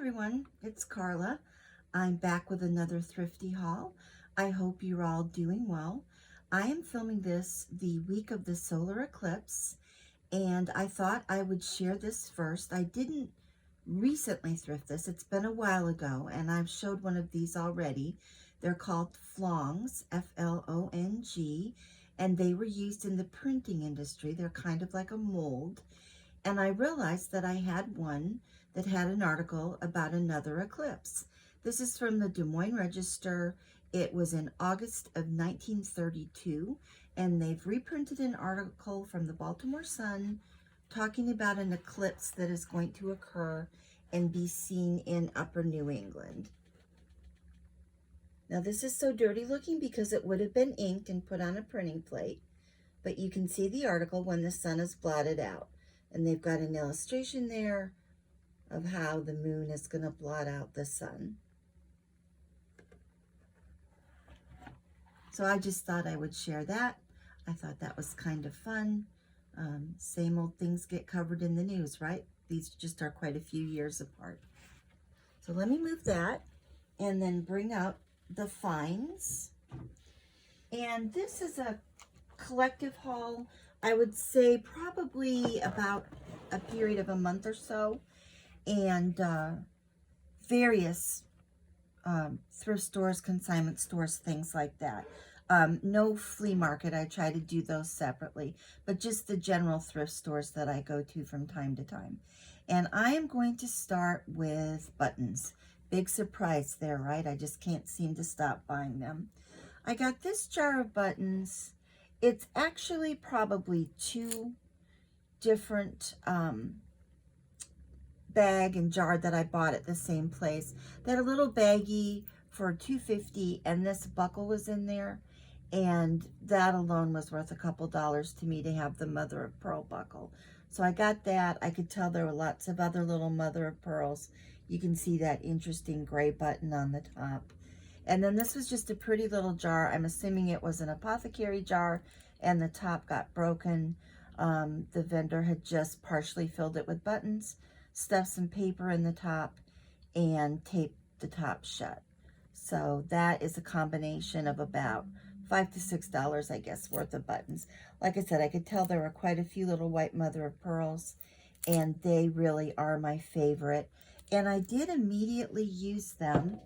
everyone, it's Carla. I'm back with another thrifty haul. I hope you're all doing well. I am filming this the week of the solar eclipse, and I thought I would share this first. I didn't recently thrift this. It's been a while ago, and I've showed one of these already. They're called flongs, F-L-O-N-G, and they were used in the printing industry. They're kind of like a mold. And I realized that I had one that had an article about another eclipse. This is from the Des Moines Register. It was in August of 1932, and they've reprinted an article from the Baltimore Sun talking about an eclipse that is going to occur and be seen in Upper New England. Now this is so dirty looking because it would have been inked and put on a printing plate, but you can see the article when the sun is blotted out. And they've got an illustration there of how the moon is going to blot out the sun. So I just thought I would share that. I thought that was kind of fun. Same old things get covered in the news, right? These just are quite a few years apart. So let me move that and then bring out the finds. And this is a collective haul. I would say probably about a period of a month or so, and various thrift stores, consignment stores, things like that. No flea market. I try to do those separately, but just the general thrift stores that I go to from time to time. And I am going to start with buttons. Big surprise there, right? I just can't seem to stop buying them. I got this jar of buttons. It's actually probably two different bag and jar that I bought at the same place. That a little baggie for $2.50, and this buckle was in there, and that alone was worth a couple dollars to me to have the mother of pearl buckle. So I got that. I could tell there were lots of other little mother of pearls. You can see that interesting gray button on the top. And then this was just a pretty little jar. I'm assuming it was an apothecary jar, and the top got broken. The vendor had just partially filled it with buttons, stuffed some paper in the top, and taped the top shut. So that is a combination of about $5 to $6, I guess, worth of buttons. Like I said, I could tell there were quite a few little white mother of pearls, and they really are my favorite. And I did immediately use them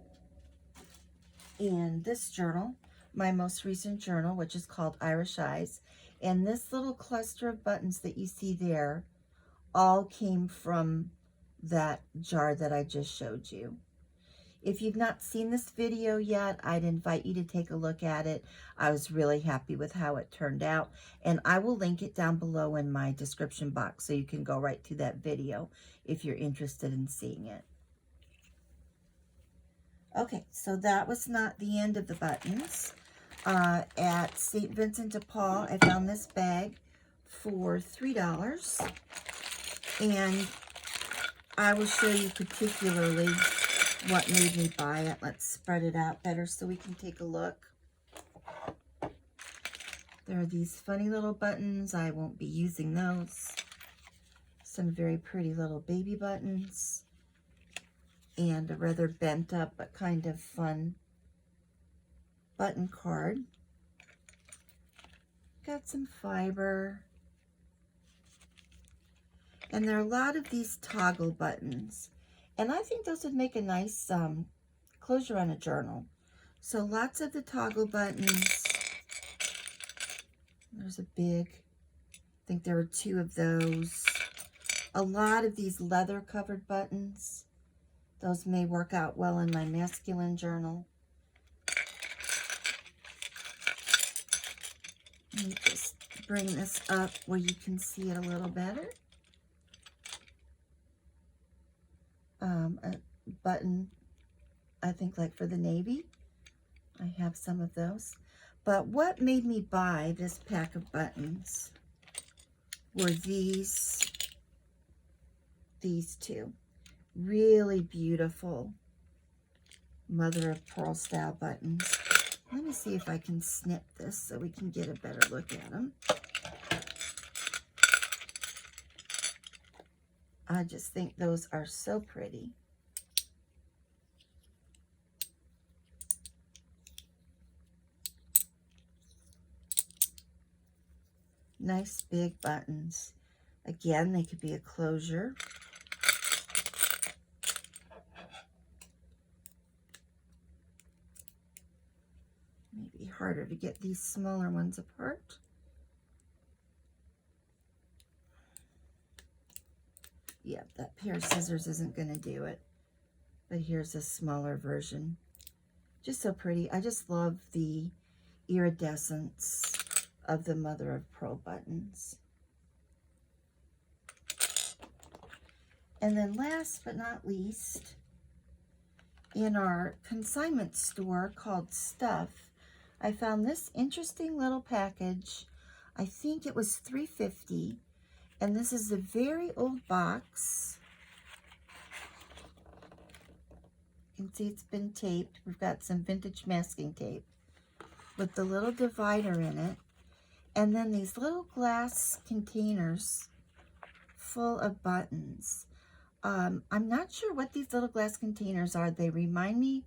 in this journal, my most recent journal, which is called Irish Eyes. And this little cluster of buttons that you see there all came from that jar that I just showed you. If you've not seen this video yet, I'd invite you to take a look at it. I was really happy with how it turned out, and I will link it down below in my description box so you can go right to that video if you're interested in seeing it. Okay, so that was not the end of the buttons. At St. Vincent de Paul, I found this bag for $3, and I will show you particularly what made me buy it. Let's spread it out better so we can take a look. There are these funny little buttons. I won't be using those. Some very pretty little baby buttons, and a rather bent up but kind of fun button card. Got some fiber. And there are a lot of these toggle buttons. And I think those would make a nice closure on a journal. So lots of the toggle buttons. There's a big, I think there were two of those. A lot of these leather covered buttons. Those may work out well in my masculine journal. Let me just bring this up where you can see it a little better. A button, I think, like for the Navy. I have some of those. But what made me buy this pack of buttons were these two. Really beautiful mother of pearl style buttons. Let me see if I can snip this so we can get a better look at them. I just think those are so pretty. Nice big buttons. Again, they could be a closure. Maybe harder to get these smaller ones apart. Yeah, that pair of scissors isn't going to do it. But here's a smaller version. Just so pretty. I just love the iridescence of the mother of pearl buttons. And then last but not least, in our consignment store called Stuff, I found this interesting little package. I think it was $3.50, and this is a very old box. You can see it's been taped. We've got some vintage masking tape with the little divider in it, and then these little glass containers full of buttons. I'm not sure what these little glass containers are. They remind me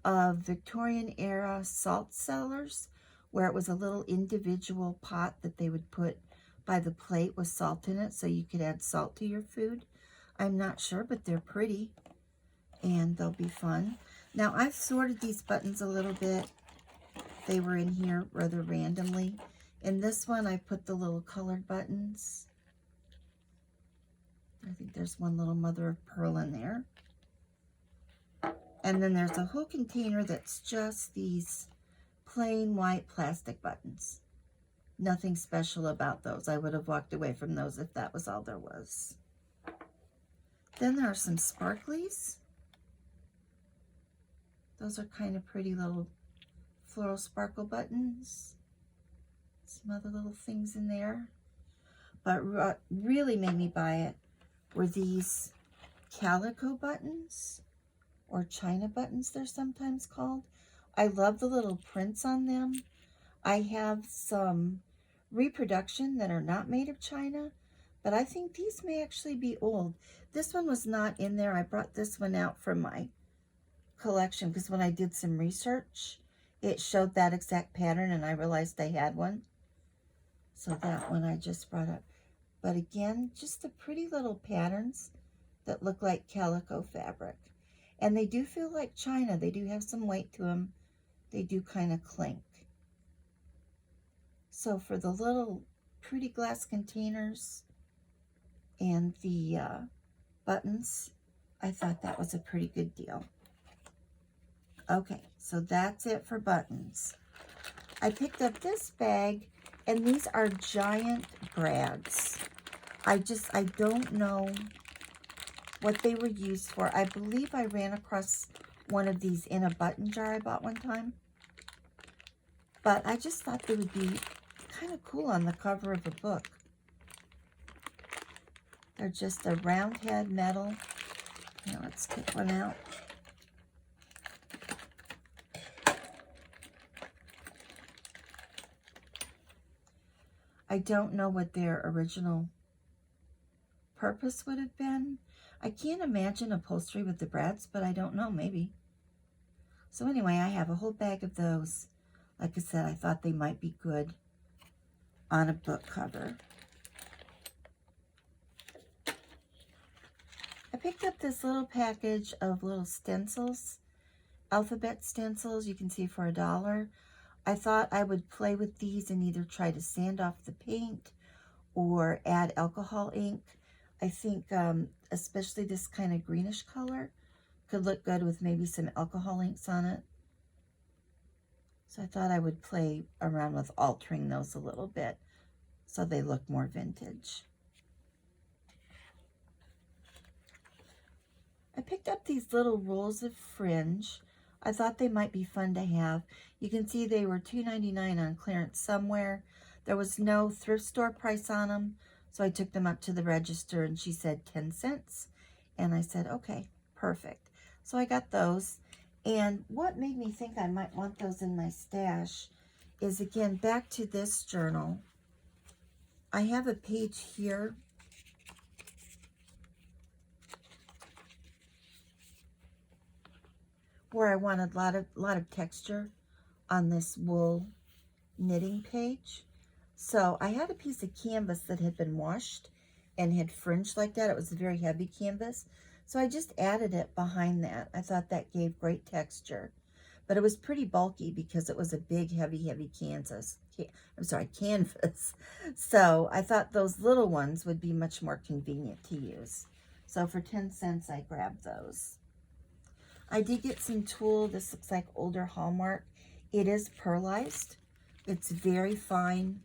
of Victorian era salt cellars, where it was a little individual pot that they would put by the plate with salt in it so you could add salt to your food. I'm not sure, but they're pretty and they'll be fun. Now, I've sorted these buttons a little bit. They were in here rather randomly. In this one, I put the little colored buttons. I think there's one little mother of pearl in there. And then there's a whole container that's just these plain white plastic buttons. Nothing special about those. I would have walked away from those if that was all there was. Then there are some sparklies. Those are kind of pretty little floral sparkle buttons. Some other little things in there. But what really made me buy it were these calico buttons, or China buttons they're sometimes called. I love the little prints on them. I have some reproduction that are not made of China, but I think these may actually be old. This one was not in there. I brought this one out from my collection because when I did some research, it showed that exact pattern and I realized I had one. So that one I just brought up. But again, just the pretty little patterns that look like calico fabric. And they do feel like China. They do have some weight to them. They do kind of clink. So for the little pretty glass containers and the buttons, I thought that was a pretty good deal. Okay, so that's it for buttons. I picked up this bag, and these are giant brads. I don't know what they were used for. I believe I ran across one of these in a button jar I bought one time. But I just thought they would be kind of cool on the cover of a book. They're just a round head metal. Now let's take one out. I don't know what their original purpose would have been. I can't imagine upholstery with the brads, but I don't know, maybe. So anyway, I have a whole bag of those. Like I said, I thought they might be good on a book cover. I picked up this little package of little stencils, alphabet stencils, you can see for $1. I thought I would play with these and either try to sand off the paint or add alcohol ink. I think especially this kind of greenish color could look good with maybe some alcohol inks on it. So I thought I would play around with altering those a little bit so they look more vintage. I picked up these little rolls of fringe. I thought they might be fun to have. You can see they were $2.99 on clearance somewhere. There was no thrift store price on them, so I took them up to the register and she said 10 cents. And I said, okay, perfect. So I got those. And what made me think I might want those in my stash is, again, back to this journal. I have a page here where I wanted a lot of texture on this wool knitting page. So I had a piece of canvas that had been washed and had fringed like that. It was a very heavy canvas. So I just added it behind that. I thought that gave great texture. But it was pretty bulky because it was a big, heavy canvas. Canvas. So I thought those little ones would be much more convenient to use. So for 10 cents, I grabbed those. I did get some tulle. This looks like older Hallmark. It is pearlized. It's very fine.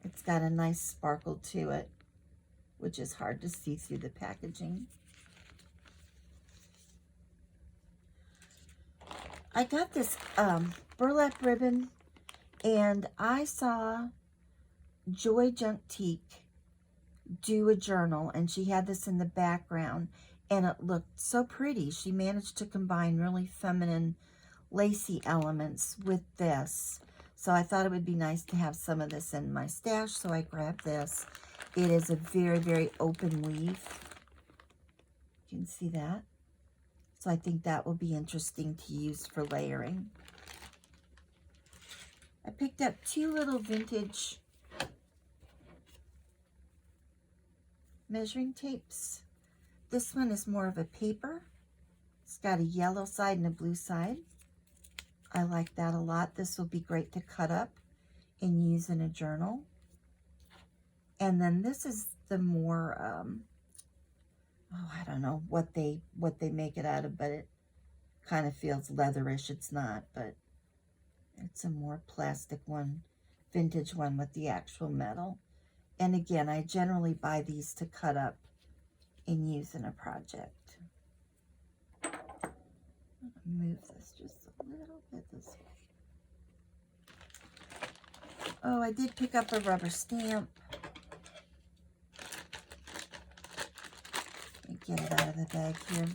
It's got a nice sparkle to it, which is hard to see through the packaging. I got this burlap ribbon, and I saw Joy Junktique do a journal, and she had this in the background, and it looked so pretty. She managed to combine really feminine lacy elements with this. So I thought it would be nice to have some of this in my stash, so I grabbed this. It is a very, very open weave. You can see that. So I think that will be interesting to use for layering. I picked up 2 little vintage measuring tapes. This one is more of a paper. It's got a yellow side and a blue side. I like that a lot. This will be great to cut up and use in a journal. And then this is the more, I don't know what they make it out of, but it kind of feels leatherish. It's not, but it's a more plastic one, vintage one with the actual metal. And again, I generally buy these to cut up and use in a project. Move this just a little bit this way. Oh, I did pick up a rubber stamp. Let me get it out of the bag here.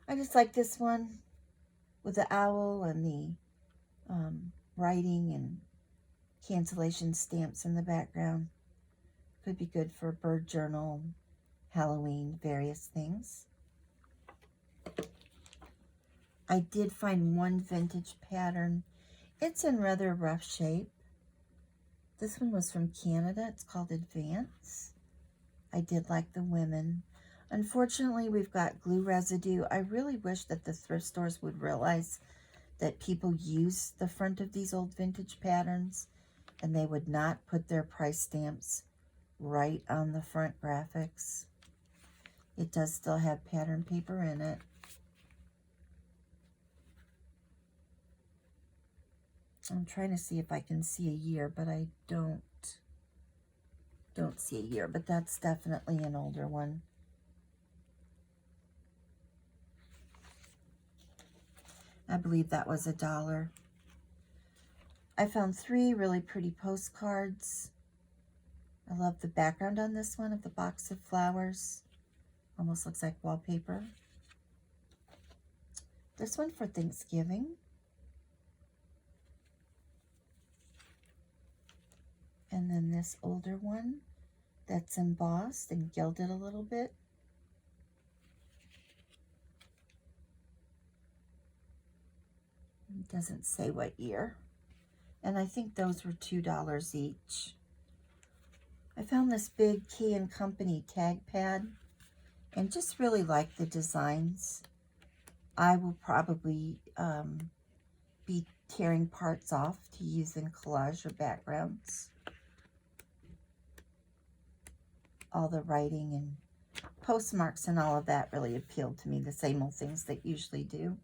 I just like this one with the owl and the writing and cancellation stamps in the background. Could be good for a bird journal, Halloween, various things. I did find one vintage pattern. It's in rather rough shape. This one was from Canada. It's called Advance. I did like the women. Unfortunately, we've got glue residue. I really wish that the thrift stores would realize that people use the front of these old vintage patterns and they would not put their price stamps right on the front graphics. It does still have pattern paper in it. I'm trying to see if I can see a year, but I don't see a year, but that's definitely an older one. I believe that was $1. I found 3 really pretty postcards. I love the background on this one of the box of flowers. Almost looks like wallpaper. This one for Thanksgiving. And then this older one that's embossed and gilded a little bit. It doesn't say what year. And I think those were $2 each. I found this big Key & Company tag pad and just really like the designs. I will probably be tearing parts off to use in collage or backgrounds. All the writing and postmarks and all of that really appealed to me, the same old things that usually do.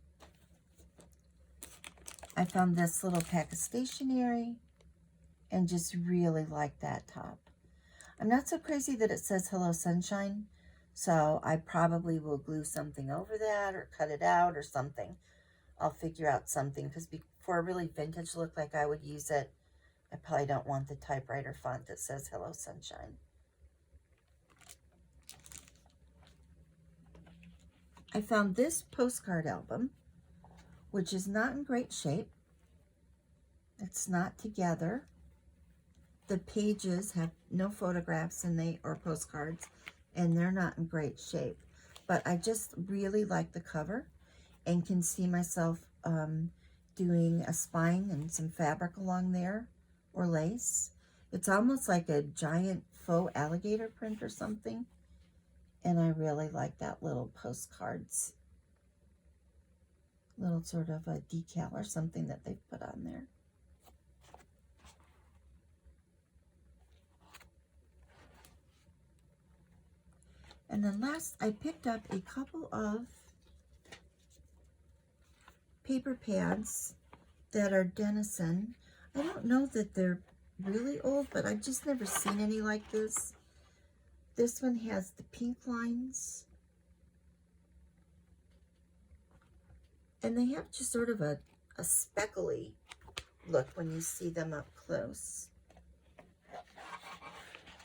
I found this little pack of stationery and just really like that top. I'm not so crazy that it says Hello Sunshine, so I probably will glue something over that or cut it out or something. I'll figure out something, because for a really vintage look like I would use it, I probably don't want the typewriter font that says Hello Sunshine. I found this postcard album, which is not in great shape. It's not together. The pages have no photographs or postcards, and they're not in great shape. But I just really like the cover and can see myself doing a spine and some fabric along there or lace. It's almost like a giant faux alligator print or something. And I really like that little postcards, little sort of a decal or something that they've put on there. And then last, I picked up a couple of paper pads that are Denizen. I don't know that they're really old, but I've just never seen any like this. This one has the pink lines. And they have just sort of a speckly look when you see them up close.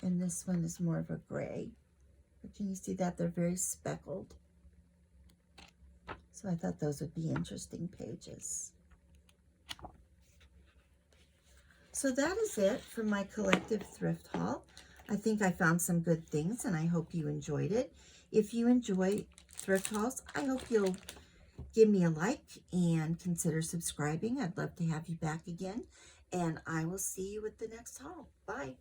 And this one is more of a gray. But can you see that? They're very speckled. So I thought those would be interesting pages. So that is it for my collective thrift haul. I think I found some good things, and I hope you enjoyed it. If you enjoy thrift hauls, I hope you'll give me a like and consider subscribing. I'd love to have you back again, and I will see you with the next haul. Bye.